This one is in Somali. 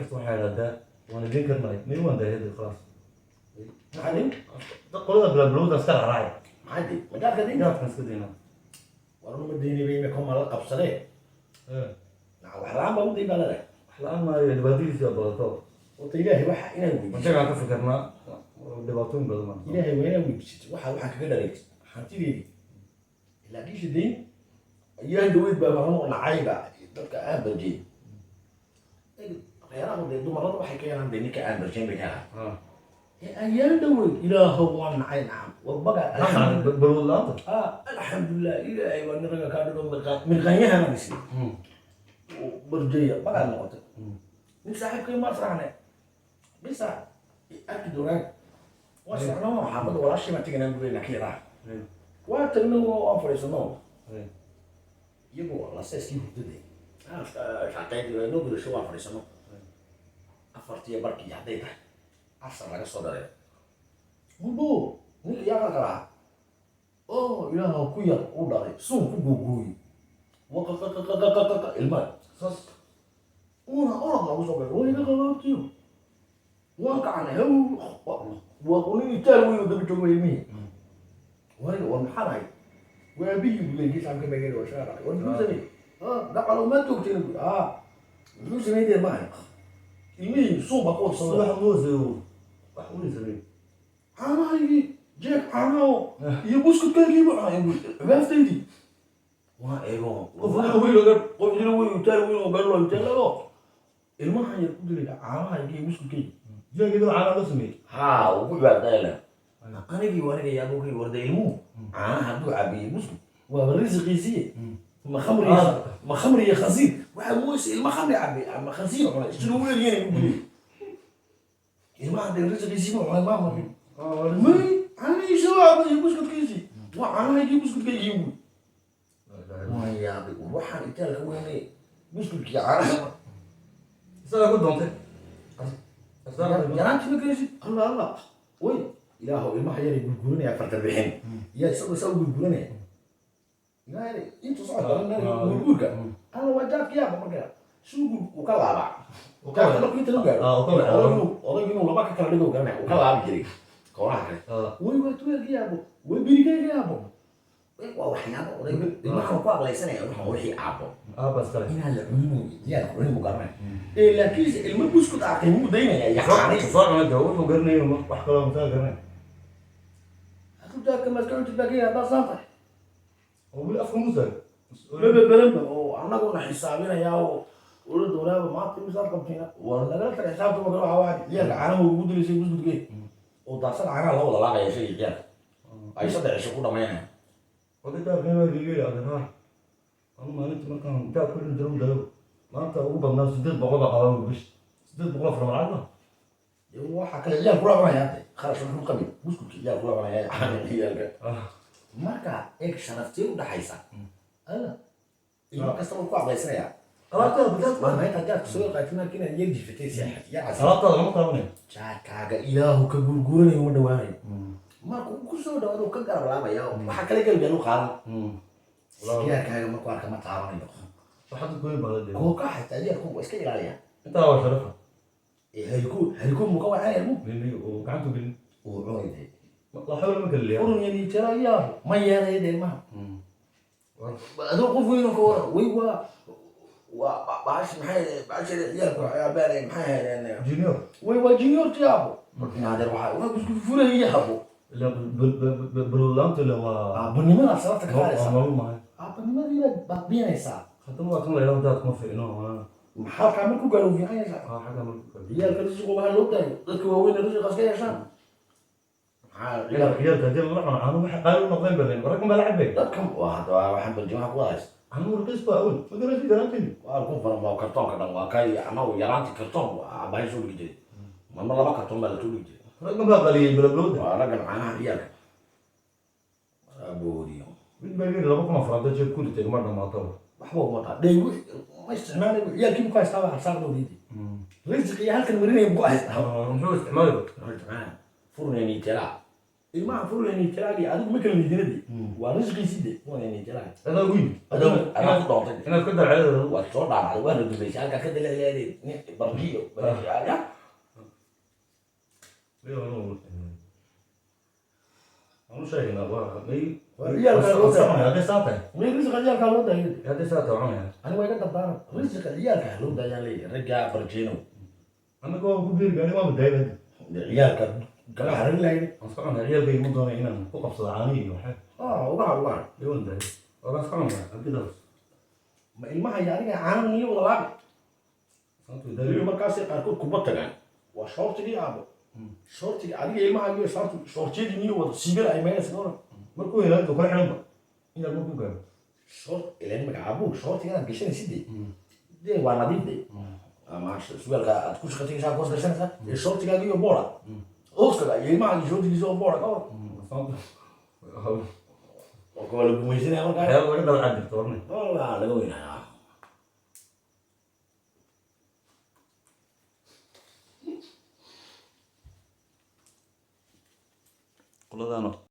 كرتون حاجة ده وانا دين كرنا مين وين ده هدي خلاص معلم تقول بلا بلود اسكر عراي عادي ما قاعد كذي يا كنس كدينا ورنا مديني بينكم على قبصري ايه نعم حرام بودي بلا الان ما يبديش يا بلطو وطيله waxa inaan ما weydiiyo تجي تفكرنا دباتون بدل ilaahay waa inaan weydiisto waxa kaga dhaleegto hantideedii ilaa dhiisha deyn ayaan dhaweyd baa marno nacayga dadka aan barjay reeraha de dumarada waxay ka yeelan de ninka aan barjay bay ka اه ayaan dhaweyd ilaahow waa nacay nacam warbaga بلود لا alxamdulilah ilaahay waa nin raga kaa dhigo mirqaanyahana dhisi barjaya bagaa noqotay nin saaxiibkay ma sraacne bisa arki doonaan waa socnoo xaafadda walaashii baan teganaan buleynaa ka yaraa waa tagno waan fadhiisano iyagoo laseeskii hurdada shaqeydii noo gudasho waan fadhiisano afartiyo barkii hadday tahay casar laga soo dharay mudo ninka yaa qalqalaa oo ilaaha ku yar u dhalay suun ku googooyi waqaqaqaqaqaqa ilmaa saas una orod lagu soo galay way iga qabaabtiyo waan kacana haw waa qonin itaal weyn oo daba joogo ilmihii war maxaa dhahay waa biyi buleygii saamka bageen waa shaara war muxuu sameeyey daqalo ma joogteen muxuu sameeyey maaha ilmihii suun baa ku wadsada صباح موزه وحولي سبيل caanahaygii jeeg caanaho iyo buskudkaygii buu cibaaftaydi waa eego qof jiro weyn utaal weyn oo gallo itaalago ilmahan yar ku dilay caanahaygii iyo buskudkaygii جاي كده على رسمي haa ugu cibaadayla anigii waniga yaabokay warda ilmuhu caanaha hadduu cabiye buskud waaba risiqiisiye ma khamri iyo khasiir waxaa mooysa ilma khamri cabi ama khasiir cunay siduu weeliyana u dilay ilmaha dee risiqiisiiba cunay maa marin may caanihiisa waa cabay buskudkiisii waa caanahaygii buskudkaygii buy waan yaabay waxaan itaalka weynay buskudkii caanaha سنة كنت دونتي yaraantii ma geysid alla alla way ilaahow ilmaha yaray gurguranaya farta bixin yaa isagoo isaa gurguranaya ilaahay intuu socod gurguurka alla waa jaadka yaaba markaa suugu uu ka laabaa jaadka markuu inta la gaaro odaygu inuu laba ka kala dhigo garanaya uu ka laabi jiray koonaha kale way waa tuweelka yaabo way birigeyga yaabo waa waxyaaba odaygu ilmahan ku aqlaysanaya waxaan wixii aabo بس كده inaan la cunin diyaar cunin buu garanaya laakiinse ilmo buskud arkay muu daynaya yaxaanay صار انا جو وقرني وحكى له مثال قرني hadduu jaadka maskaxunti baagaya haddaa saan tahay وبقول افهم موزه bebeberenba oo annaguna xisaabinaya oo ula doonaaba maanta imisaad qabtayna war nagala taga xisaabta makale waxaa waaye ciyaalka caanaha ugu dilaysay busgudkee oo daasad caanaha la wada laaqaya shay ciyaalka ay saddex cisho ku dhamaynaya وقلت له كلمه اللي قال ها انا ما انت ما كان بتاع كل دروب ده ما انت ابو الناس سدد بقى قوي بس سدد بقى في العالم waxaa kale ciyaal kula cunaya hadde kharash wuxuu qabin buskudka ciyaal kula cunaya caanaha ciyaalka marka eeg sharaftee u dhaxaysa alla ilmo kastaba ku aqlaysanaya قرأت بدات maanta intaad jaadka soo qaatay marka inaad yar jifatay seexad yaa cas قرأت ما طابني jaadkaaga ilaahu ka gurguranayo uma dhawaanayo markuu ku soo dhawaado ka garab laabaya waxaa kale galbeen u qaadan sigaarkaaga markuu arka ma taabanayo واحد كوين بلد kooka xataa jeerku waa iska ilaaliya انت هو شرفه hariko muka waxaa ilmu لاني وقعدت بين uu cunayday لا حول ولا قوه الا urun yani jira yaahu ma yeelayde ilmaha adoo qof weyn oo ka waran way waa baash maxay baashada ciyaalku aabaalay maxay haydeen جونيور way waa junior yaabo naadir waxaa waa isku furaya yaabo لا بلولانت اللي هو aabanimada sababta ka qaadaysa ما معي aabanimadiibaad baaqbinaysaa حتى ما كان لا يوم ذات ما في انه maxaa kaa marku gaaro fiicanaysaa حاجه ciyaalka risiqu waxaa loo tahay dadka waaweyn risiqaas ka yeeshaan عيال كثير راحوا انا قالوا نظام بدين ولكن بلعب بيه dadkan waa hadda waxaan baljimaha ku hays انا رقصت اول ما قدرت قرأتني waa ku faran baa kartoonka dhan waa kay anagu yaraanti kartoon waa baahi soo dhigi jiray marmar laba kartoon baa la soo dhigi jiray رقم بقى قليل بلا بلود waa raggan caanaha ciyaalka aboodiyo بالباقي لو بكره فرضت شيء كل تيجي مره ما طول waxba uma taa dhay ma isticmaalayo ciyaalkii bu ku haystaa waa harsaardoodiidi risiq iyo halkan marinaya bu ku haystaa مش استعماله furnayni tela ilmaha furayni jiraagi adigu ma kala midinadi waa risqiiside waanayni jiraagi هذا وين adaa ku dhoontay انا كنت على waa soo dhaacday waana dubaysay halkaa ka dalaleeday bargiyo ya ليه والله انا شايف انا مي ciyaalkaa loo daayay هذا ساعته may risqa ciyaalkaa loo daayay هذا ساعته وعمل aniga waa iga dabdaana risqa ciyaalkaa loo daayaan leeyahay raggaa barjeenow انا كو كبير قال ما بدي هذا ciyaalka kala harin lahayd اصلا العيال بي مو دون هنا فوق صدعاني وحاجه ugaha يقول ده والله اصلا كده ma ilmaha iyo adiga caanan iyo wada laabi صوت iyo ده markaasay qaarkood kuba tagaan waa shoortigii aabo shoortigi adiga ilmaha iyo shoortiyadii niyo wada siigada ay meelaysa noona markuu yiraahdo kala xiran ina markuu gaaro shoort ileen magaca abuug shoortigana gashanaysidee dee waa nadiifde ama suwaalka aad ku shaqataysaa koos gashanaysaa iyo shoortigaaga iyo boora ooskaga iyo ilmaha iyo shoortigiisa oo boora ka hor waa la gumaysanaya markaa waxyaaba laga daba cadirto warnay waa laga weynaya qoladaano